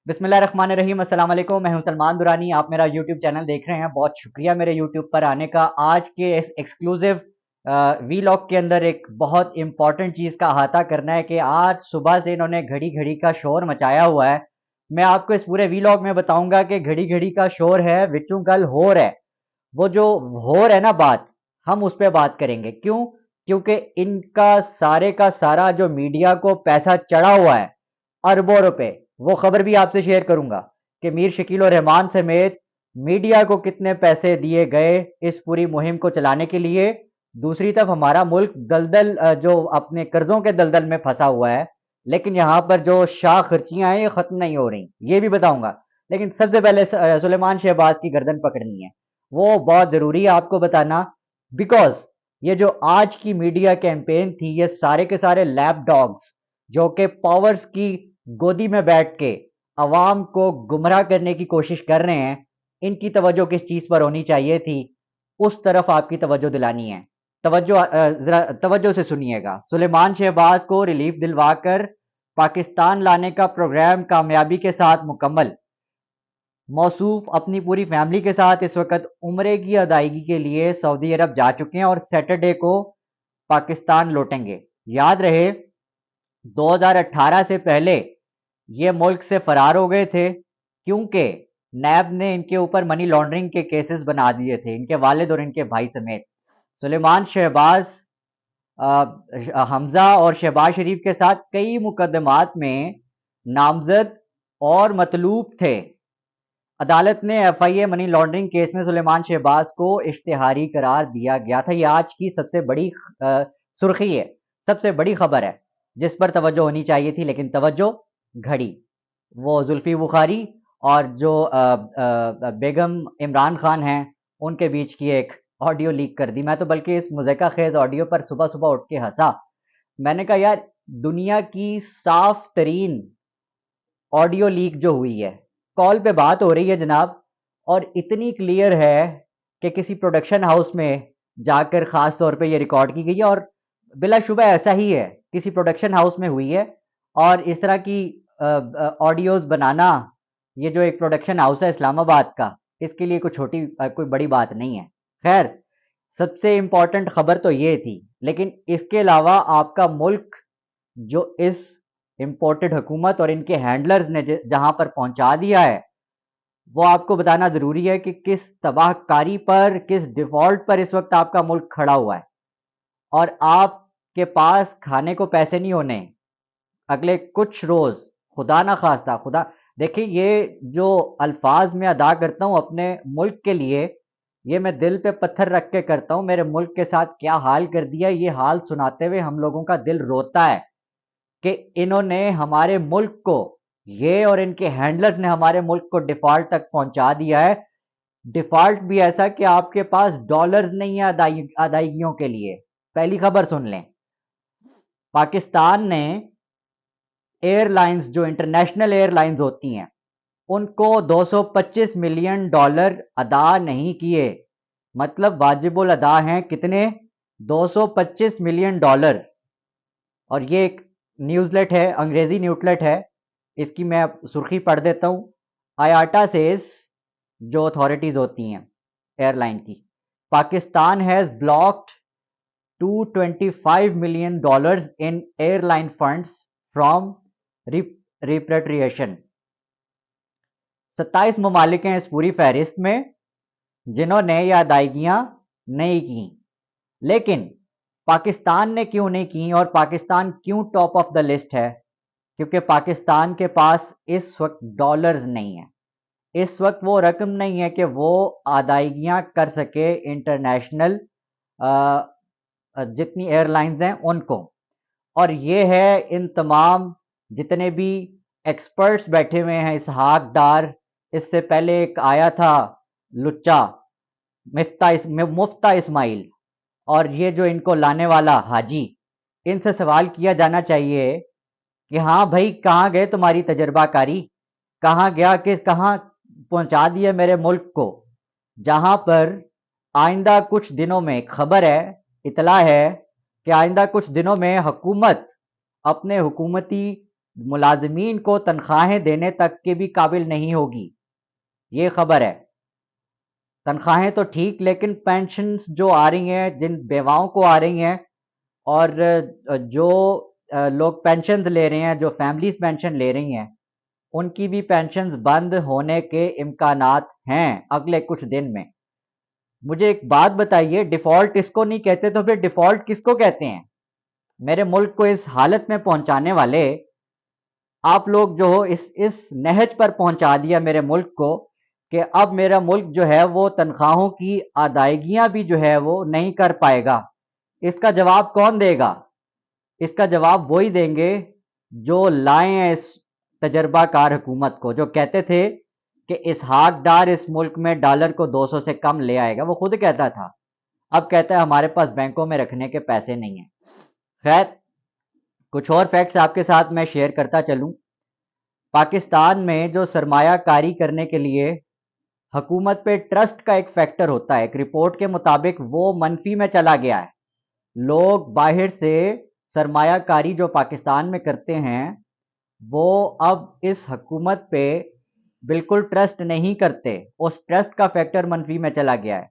बिस्मिल्लाहिर्रहमानिर्रहीम, अस्सलाम वालेकुम। मैं हूं सलमान दुरानी। आप मेरा यूट्यूब चैनल देख रहे हैं। बहुत शुक्रिया मेरे यूट्यूब पर आने का। आज के इस एक्सक्लूसिव वीलॉग के अंदर एक बहुत इंपॉर्टेंट चीज़ का अहाता करना है कि आज सुबह से इन्होंने घड़ी घड़ी का शोर मचाया हुआ है। मैं आपको इस पूरे वीलॉग में बताऊंगा कि घड़ी घड़ी का शोर है विचू गल होर है। वो जो होर है ना बात, हम उस पर बात करेंगे। क्यों? क्योंकि इनका सारे का सारा जो मीडिया को पैसा चढ़ा हुआ है, अरबों रुपए, वो खबर भी आपसे शेयर करूंगा कि मीर शकील और रहमान समेत मीडिया को कितने पैसे दिए गए इस पूरी मुहिम को चलाने के लिए। दूसरी तरफ हमारा मुल्क दलदल जो अपने कर्जों के दलदल में फंसा हुआ है, लेकिन यहाँ पर जो शाह खर्चियां हैं ये खत्म नहीं हो रही, ये भी बताऊंगा। लेकिन सबसे पहले सुलेमान शहबाज की गर्दन पकड़नी है, वो बहुत जरूरी है आपको बताना। बिकॉज ये जो आज की मीडिया कैंपेन थी, ये सारे के सारे लैप डॉग्स जो कि पावर्स की गोदी में बैठ के अवाम को गुमराह करने की कोशिश कर रहे हैं, इनकी तवज्जो किस चीज़ पर होनी चाहिए थी, उस तरफ आपकी तवज्जो दिलानी है। तवज्जो ज़रा तवज्जो से सुनिएगा। सुलेमान शहबाज को रिलीफ दिलवाकर पाकिस्तान लाने का प्रोग्राम कामयाबी के साथ मुकम्मल। मौसूफ अपनी पूरी फैमिली के साथ इस वक्त उम्रे की अदायगी के लिए सऊदी अरब जा चुके हैं और सैटरडे को पाकिस्तान लौटेंगे। याद रहे, 2018 से पहले ये मुल्क से फरार हो गए थे क्योंकि नैब ने इनके ऊपर मनी लॉन्ड्रिंग के केसेस बना दिए थे, इनके वालिद और इनके भाई समेत। सुलेमान शहबाज हमजा और शहबाज शरीफ के साथ कई मुकदमात में नामजद और मतलूब थे। अदालत ने एफआईए मनी लॉन्ड्रिंग केस में सुलेमान शहबाज को इश्तिहारी करार दिया गया था। यह आज की सबसे बड़ी सुर्खी है, सबसे बड़ी खबर है जिस पर तवज्जो होनी चाहिए थी, लेकिन तवज्जो घड़ी। वो जुल्फी बुखारी और जो बेगम इमरान खान हैं, उनके बीच की एक ऑडियो लीक कर दी। मैं तो बल्कि इस मुज़क्का खेज ऑडियो पर सुबह सुबह उठ के हंसा। मैंने कहा यार, दुनिया की साफ तरीन ऑडियो लीक जो हुई है, कॉल पे बात हो रही है जनाब, और इतनी क्लियर है कि किसी प्रोडक्शन हाउस में जाकर ख़ास तौर पे ये रिकॉर्ड की गई है, और बिलाशुबा ऐसा ही है, किसी प्रोडक्शन हाउस में हुई है। और इस तरह की ऑडियोज़ बनाना, ये जो एक प्रोडक्शन हाउस है इस्लामाबाद का, इसके लिए कोई छोटी कोई बड़ी बात नहीं है। खैर, सबसे इम्पोर्टेंट खबर तो ये थी, लेकिन इसके अलावा आपका मुल्क जो इस इम्पोर्टेड हुकूमत और इनके हैंडलर्स ने जहां पर पहुंचा दिया है, वो आपको बताना जरूरी है कि किस तबाहकारी पर, किस डिफॉल्ट पर इस वक्त आपका मुल्क खड़ा हुआ है। और आपके पास खाने को पैसे नहीं होने अगले कुछ रोज, खुदा ना खास्ता, खुदा। देखिए, ये जो अल्फाज मैं अदा करता हूं अपने मुल्क के लिए, ये मैं दिल पे पत्थर रख के करता हूं। मेरे मुल्क के साथ क्या हाल कर दिया, ये हाल सुनाते हुए हम लोगों का दिल रोता है कि इन्होंने हमारे मुल्क को, ये और इनके हैंडलर्स ने हमारे मुल्क को डिफॉल्ट तक पहुंचा दिया है। डिफॉल्ट भी ऐसा कि आपके पास डॉलर्स नहीं है अदायगियों के लिए। पहली खबर सुन लें। पाकिस्तान ने एयरलाइंस, जो इंटरनेशनल एयरलाइंस होती हैं, उनको 225 मिलियन डॉलर अदा नहीं किए। मतलब वाजिबुल अदा हैं कितने? 225 मिलियन डॉलर। और ये एक न्यूज़लेट है, अंग्रेजी न्यूज़लेट है, इसकी मैं सुर्खी पढ़ देता हूँ। आयाटा सेज, जो अथॉरिटीज होती हैं एयरलाइन की, Pakistan has blocked $225 million in airline funds from repatriation. 27 ममालिक हैं इस पूरी फहरिस्त में जिन्होंने ये अदायगियां नहीं की। लेकिन पाकिस्तान ने क्यों नहीं की, और पाकिस्तान क्यों टॉप ऑफ द लिस्ट है? क्योंकि पाकिस्तान के पास इस वक्त डॉलर्स नहीं है। इस वक्त वो रकम नहीं है कि वो अदायगियां कर सके इंटरनेशनल जितनी एयरलाइंस हैं उनको। और ये है इन तमाम जितने भी एक्सपर्ट्स बैठे हुए हैं, इसहाक डार, इससे पहले एक आया था लुच्चा मुफ्ता इस्माइल, और ये जो इनको लाने वाला हाजी, इनसे सवाल किया जाना चाहिए कि हाँ भाई, कहाँ गए तुम्हारी तजर्बाकारी? कहाँ गया, किस कहाँ पहुंचा दिया मेरे मुल्क को, जहां पर आइंदा कुछ दिनों में, खबर है, इतला है कि आइंदा कुछ दिनों में हुकूमत अपने हुकूमती मुलाजमीन को तनख्वाहें देने तक के भी काबिल नहीं होगी। ये खबर है। तनख्वाहें तो ठीक, लेकिन पेंशन्स जो आ रही हैं, जिन बेवाओं को आ रही हैं, और जो लोग पेंशन्स ले रहे हैं, जो फैमिलीज पेंशन ले रही हैं, उनकी भी पेंशन्स बंद होने के इम्कानात हैं अगले कुछ दिन में। मुझे एक बात बताइए, डिफॉल्ट इसको नहीं कहते तो फिर डिफॉल्ट किसको कहते हैं? मेरे मुल्क को इस हालत में पहुंचाने वाले आप लोग जो हो, इस नहज पर पहुंचा दिया मेरे मुल्क को कि अब मेरा मुल्क जो है वो तनख्वाहों की अदायगियां भी जो है वो नहीं कर पाएगा। इसका जवाब कौन देगा? इसका जवाब वही देंगे जो लाए हैं इस तजर्बाकार हुकूमत को, जो कहते थे कि इसहाक डार इस मुल्क में डॉलर को 200 से कम ले आएगा। वो खुद कहता था, अब कहता है हमारे पास बैंकों में रखने के पैसे नहीं हैं। खैर, कुछ और फैक्ट्स आपके साथ मैं शेयर करता चलूं। पाकिस्तान में जो सरमायाकारी करने के लिए हुकूमत पे ट्रस्ट का एक फैक्टर होता है, एक रिपोर्ट के मुताबिक वो मनफी में चला गया है। लोग बाहर से सरमायाकारी जो पाकिस्तान में करते हैं, वो अब इस हुकूमत पे बिल्कुल ट्रस्ट नहीं करते। उस ट्रस्ट का फैक्टर मनफी में चला गया है।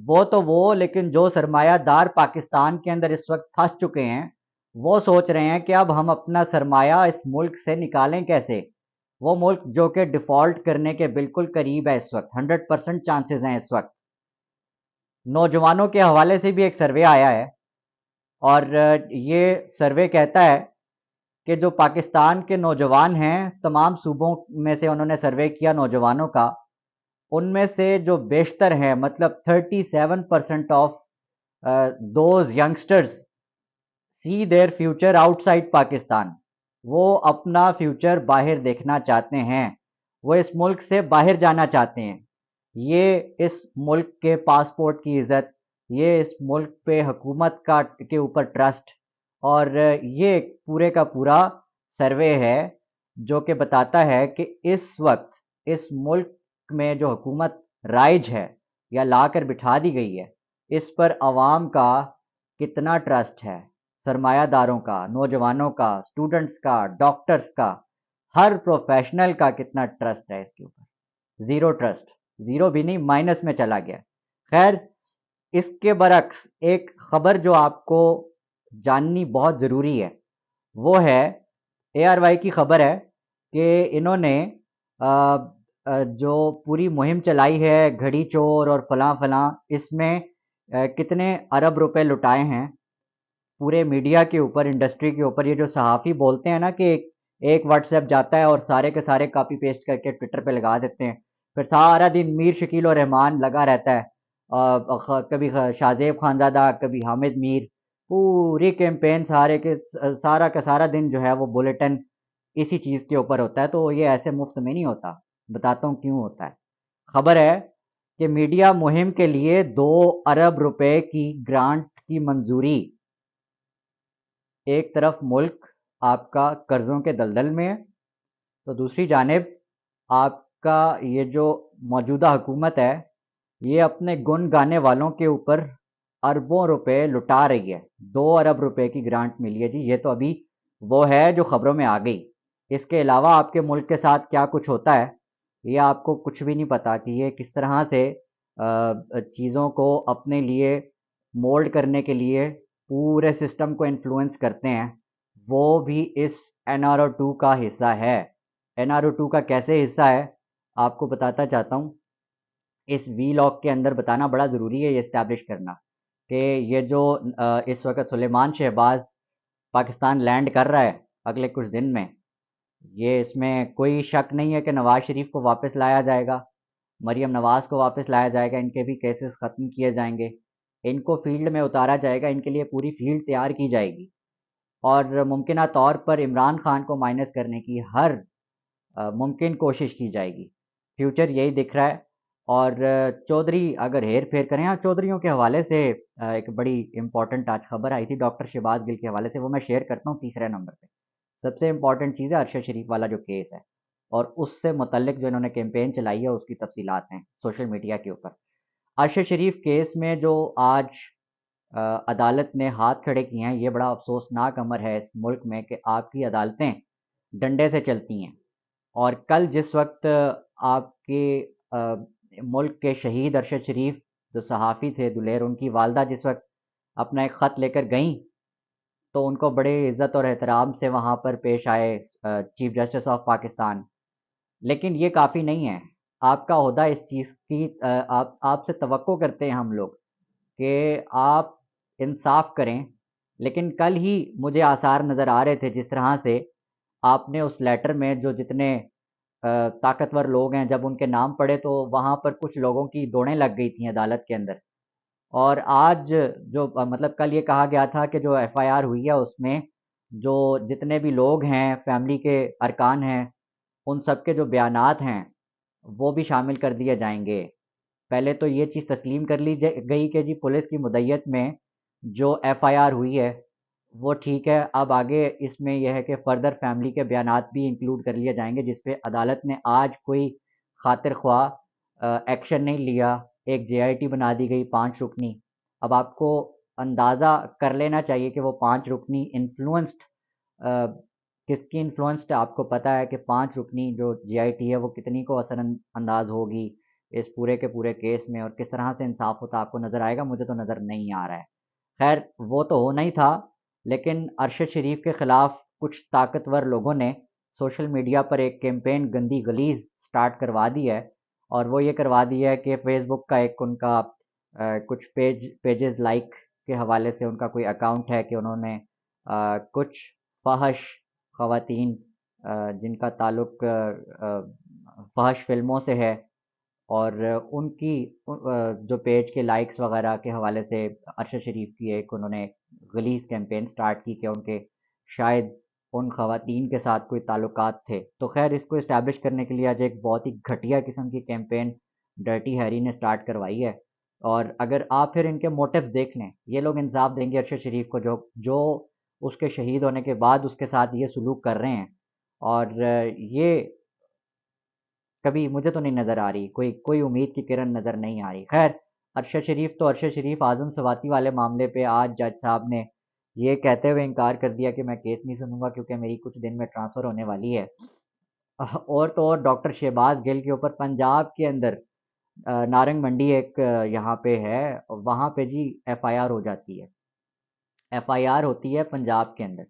वो तो वो, लेकिन जो सरमायादार पाकिस्तान के अंदर इस वक्त फंस चुके हैं, वो सोच रहे हैं कि अब हम अपना सरमाया इस मुल्क से निकालें कैसे। वो मुल्क जो कि डिफॉल्ट करने के बिल्कुल करीब है, इस वक्त 100% चांसेस हैं। इस वक्त नौजवानों के हवाले से भी एक सर्वे आया है, और ये सर्वे कहता है कि जो पाकिस्तान के नौजवान हैं, तमाम सूबों में से उन्होंने सर्वे किया नौजवानों का, उनमें से जो बेशतर हैं, मतलब 37% of those youngsters see their future outside Pakistan. वो अपना फ्यूचर बाहर देखना चाहते हैं, वो इस मुल्क से बाहर जाना चाहते हैं। ये इस मुल्क के पासपोर्ट की इज्जत, ये इस मुल्क पे हुकूमत का के ऊपर ट्रस्ट, और ये पूरे का पूरा सर्वे है जो कि बताता है कि इस वक्त इस मुल्क में जो हुकूमत राइज है या ला कर बिठा दी गई है, इस पर अवाम का कितना ट्रस्ट है। सरमायादारों का, नौजवानों का, स्टूडेंट्स का, डॉक्टर्स का, हर प्रोफेशनल का कितना ट्रस्ट है इसके ऊपर? Zero trust. ज़ीरो भी नहीं, माइनस में चला गया। खैर, इसके बरक्स एक खबर जो आपको जाननी बहुत ज़रूरी है, वो है ARY की खबर है कि इन्होंने जो पूरी मुहिम चलाई है घड़ी चोर और फलां फलां, इसमें कितने अरब रुपए लुटाए हैं पूरे मीडिया के ऊपर, इंडस्ट्री के ऊपर। ये जो सहाफ़ी बोलते हैं ना कि एक व्हाट्सएप जाता है और सारे के सारे कॉपी पेस्ट करके ट्विटर पे लगा देते हैं, फिर सारा दिन मीर शकील और रहमान लगा रहता है, कभी शाहजेब खानज़ादा, कभी हामिद मीर, पूरी कैंपेन सारा का सारा दिन जो है वो बुलेटिन इसी चीज़ के ऊपर होता है। तो ये ऐसे मुफ्त में नहीं होता, बताता हूँ क्यों होता है। खबर है कि मीडिया मुहिम के लिए 2 अरब रुपए की ग्रांट की मंजूरी। एक तरफ मुल्क आपका कर्जों के दलदल में है, तो दूसरी जानिब आपका ये जो मौजूदा हुकूमत है, ये अपने गुण गाने वालों के ऊपर अरबों रुपए लुटा रही है। 2 अरब रुपए की ग्रांट मिली है जी। ये तो अभी वो है जो खबरों में आ गई। इसके अलावा आपके मुल्क के साथ क्या कुछ होता है, ये आपको कुछ भी नहीं पता कि ये किस तरह से चीज़ों को अपने लिए मोल्ड करने के लिए पूरे सिस्टम को इन्फ्लुएंस करते हैं। वो भी इस NRO2 का हिस्सा है। NRO2 का कैसे हिस्सा है, आपको बताता चाहता हूँ। इस वीलॉग के अंदर बताना बड़ा ज़रूरी है, ये इस्टेब्लिश करना कि ये जो इस वक्त सुलेमान शहबाज पाकिस्तान लैंड कर रहा है अगले कुछ दिन में, ये इसमें कोई शक नहीं है कि नवाज शरीफ को वापस लाया जाएगा, मरीम नवाज को वापस लाया जाएगा, इनके भी केसेस ख़त्म किए जाएंगे, इनको फील्ड में उतारा जाएगा, इनके लिए पूरी फील्ड तैयार की जाएगी, और मुमकिन तौर पर इमरान खान को माइनस करने की हर मुमकिन कोशिश की जाएगी। फ्यूचर यही दिख रहा है। और चौधरी अगर हेर फेर करें, हाँ, चौधरीयों के हवाले से एक बड़ी इंपॉर्टेंट आज खबर आई थी डॉक्टर शहबाज गिल के हवाले से, वो मैं शेयर करता हूँ तीसरे नंबर पे। सबसे इंपॉर्टेंट चीज़ है अरशद शरीफ वाला जो केस है, और उससे मुतल्लिक जो इन्होंने कैंपेन चलाई है उसकी तफसीलात हैं सोशल मीडिया के ऊपर। अरशद शरीफ केस में जो आज अदालत ने हाथ खड़े किए हैं, ये बड़ा अफसोसनाक अमर है इस मुल्क में कि आपकी अदालतें डंडे से चलती हैं। और कल जिस वक्त आपके मुल्क के शहीद अरशद शरीफ जो सहाफ़ी थे दुलेर, उनकी वालदा जिस वक्त अपना एक ख़त लेकर गईं, तो उनको बड़े इज़्ज़त और एहतराम से वहाँ पर पेश आए चीफ जस्टिस ऑफ पाकिस्तान। लेकिन ये काफ़ी नहीं है। आपका ओहदा इस चीज़ की आप आपसे तवक्को करते हैं हम लोग कि आप इंसाफ़ करें। लेकिन कल ही मुझे आसार नज़र आ रहे थे जिस तरह से आपने उस लेटर में जो जितने ताकतवर लोग हैं, जब उनके नाम पढ़े तो वहाँ पर कुछ लोगों की दौड़ें लग गई थी अदालत के अंदर। और आज जो मतलब कल ये कहा गया था कि जो एफआईआर हुई है उसमें जो जितने भी लोग हैं, फैमिली के अरकान हैं, उन सब के जो बयानात हैं, वो भी शामिल कर दिए जाएँगे। पहले तो ये चीज़ तस्लीम कर ली गई कि जी पुलिस की मुद्दत में जो एफआईआर हुई है, वो ठीक है। अब आगे इसमें यह है कि फ़र्दर फैमिली के बयानात भी इंक्लूड कर लिए जाएँगे, जिस पे अदालत ने आज कोई खातिर ख्वाह एक्शन नहीं लिया। एक जेआईटी बना दी गई 5 रुकनी। अब आपको अंदाज़ा कर लेना चाहिए कि वो 5 रुकनी इन्फ्लुएंस्ड किसकी इन्फ्लुएंस्ड आपको पता है कि 5 रुकनी जो जेआईटी है वो कितनी को असरअंदाज होगी इस पूरे के पूरे केस में, और किस तरह से इंसाफ होता आपको नज़र आएगा। मुझे तो नज़र नहीं आ रहा है। खैर वो तो होना ही था, लेकिन अरशद शरीफ के खिलाफ कुछ ताकतवर लोगों ने सोशल मीडिया पर एक कैंपेन गंदी गलीज स्टार्ट करवा दी है। और वो ये करवा दी है कि फेसबुक का एक उनका कुछ पेजेस लाइक के हवाले से उनका कोई अकाउंट है कि उन्होंने कुछ फहश खवातीन जिनका ताल्लुक फहश फिल्मों से है, और उनकी जो पेज के लाइक्स वगैरह के हवाले से अरशद शरीफ की एक उन्होंने गलीज़ कैंपेन स्टार्ट की कि उनके शायद उन खवातीन के साथ कोई ताल्लुकात थे। तो खैर इसको इस्टेब्लिश करने के लिए आज एक बहुत ही घटिया किस्म की कैंपेन डर्टी हैरी ने स्टार्ट करवाई है। और अगर आप फिर इनके मोटिव्स देख लें, ये लोग इंसाफ देंगे अरशद शरीफ को जो जो उसके शहीद होने के बाद उसके साथ ये सलूक कर रहे हैं। और ये कभी मुझे तो नहीं नज़र आ रही, कोई कोई उम्मीद की किरण नज़र नहीं आ रही। खैर अरशद शरीफ तो अरशद शरीफ, आज़म सवाती वाले मामले पे आज जज साहब ने ये कहते हुए इनकार कर दिया कि मैं केस नहीं सुनूंगा क्योंकि मेरी कुछ दिन में ट्रांसफ़र होने वाली है। और तो और डॉक्टर शहबाज गिल के ऊपर पंजाब के अंदर नारंग मंडी एक यहाँ पे है, वहाँ पे जी एफआईआर हो जाती है। एफआईआर होती है पंजाब के अंदर।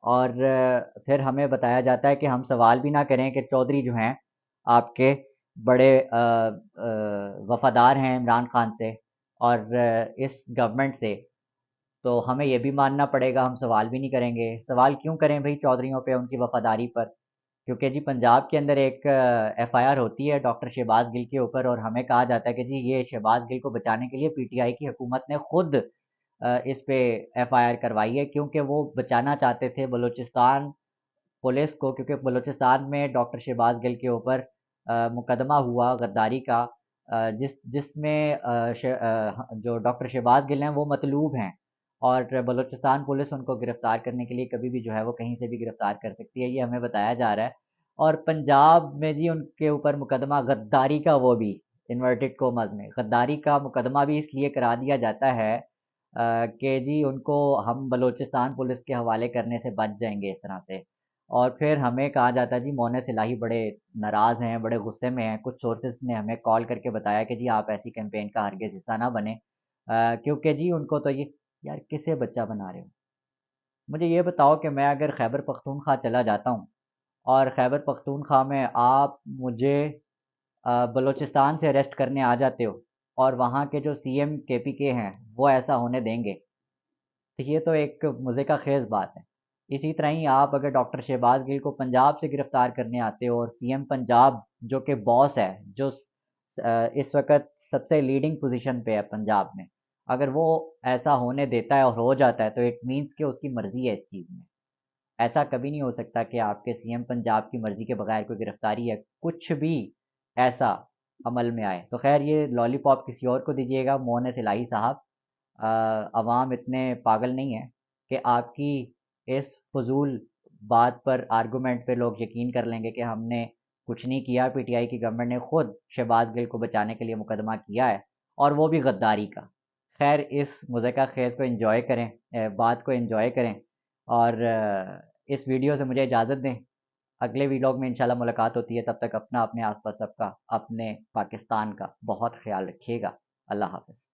और फिर हमें बताया जाता है कि हम सवाल भी ना करें कि चौधरी जो हैं आपके बड़े वफ़ादार हैं इमरान खान से और इस गवर्नमेंट से, तो हमें ये भी मानना पड़ेगा, हम सवाल भी नहीं करेंगे। सवाल क्यों करें भई चौधरियों पे, उनकी वफ़ादारी पर? क्योंकि जी पंजाब के अंदर एक एफआईआर होती है डॉक्टर शहबाज गिल के ऊपर, और हमें कहा जाता है कि जी ये शहबाज गिल को बचाने के लिए पीटीआई की हुकूमत ने खुद इस पे एफआईआर करवाई है, क्योंकि वो बचाना चाहते थे बलूचिस्तान पुलिस को, क्योंकि बलूचिस्तान में डॉक्टर शहबाज गिल के ऊपर मुकदमा हुआ गद्दारी का, जिसमें जो डॉक्टर शहबाज गिल हैं वो मतलूब हैं, और बलूचिस्तान पुलिस उनको गिरफ्तार करने के लिए कभी भी जो है वो कहीं से भी गिरफ्तार कर सकती है, ये हमें बताया जा रहा है। और पंजाब में जी उनके ऊपर मुकदमा गद्दारी का, वो भी इन्वर्टेड कोमास में गद्दारी का मुकदमा भी इसलिए करा दिया जाता है कि जी उनको हम बलूचिस्तान पुलिस के हवाले करने से बच जाएंगे इस तरह से। और फिर हमें कहा जाता है जी मोहन इलाही बड़े नाराज़ हैं, बड़े गुस्से में हैं। कुछ सोर्सेज ने हमें कॉल करके बताया कि जी आप ऐसी कैंपेन का हरगिज़ हिस्सा ना बने, क्योंकि जी उनको तो ये, यार किसे बच्चा बना रहे हो? मुझे ये बताओ कि मैं अगर खैबर पख्तूनख्वा चला जाता हूँ और खैबर पख्तूनख्वा में आप मुझे बलूचिस्तान से अरेस्ट करने आ जाते हो, और वहाँ के जो सीएम केपीके हैं वो ऐसा होने देंगे? तो ये तो एक मज़े का खेज़ बात है। इसी तरह ही आप अगर डॉक्टर शहबाज गिल को पंजाब से गिरफ्तार करने आते हो, और सीएम पंजाब जो कि बॉस है, जो इस वक़्त सबसे लीडिंग पोज़ीशन पे है पंजाब में, अगर वो ऐसा होने देता है और हो जाता है तो इट मीन्स कि उसकी मर्ज़ी है इस चीज़ में। ऐसा कभी नहीं हो सकता कि आपके सीएम पंजाब की मर्ज़ी के बगैर कोई गिरफ्तारी या कुछ भी ऐसा अमल में आए। तो खैर ये लॉलीपॉप किसी और को दीजिएगा, मोहन इलाही साहब। अवाम इतने पागल नहीं है कि आपकी इस फजूल बात पर, आर्गूमेंट पे लोग यकीन कर लेंगे कि हमने कुछ नहीं किया, पीटीआई की गवर्नमेंट ने खुद शहबाज गिल को बचाने के लिए मुकदमा किया है, और वो भी गद्दारी का। खैर इस मज़े का खेज़ को एंजॉय करें, बात को एंजॉय करें, और इस वीडियो से मुझे इजाज़त दें। अगले वीलॉग में इंशाल्लाह मुलाकात होती है। तब तक अपना, अपने आसपास सबका, अपने पाकिस्तान का बहुत ख्याल रखिएगा। अल्लाह हाफ़िज़।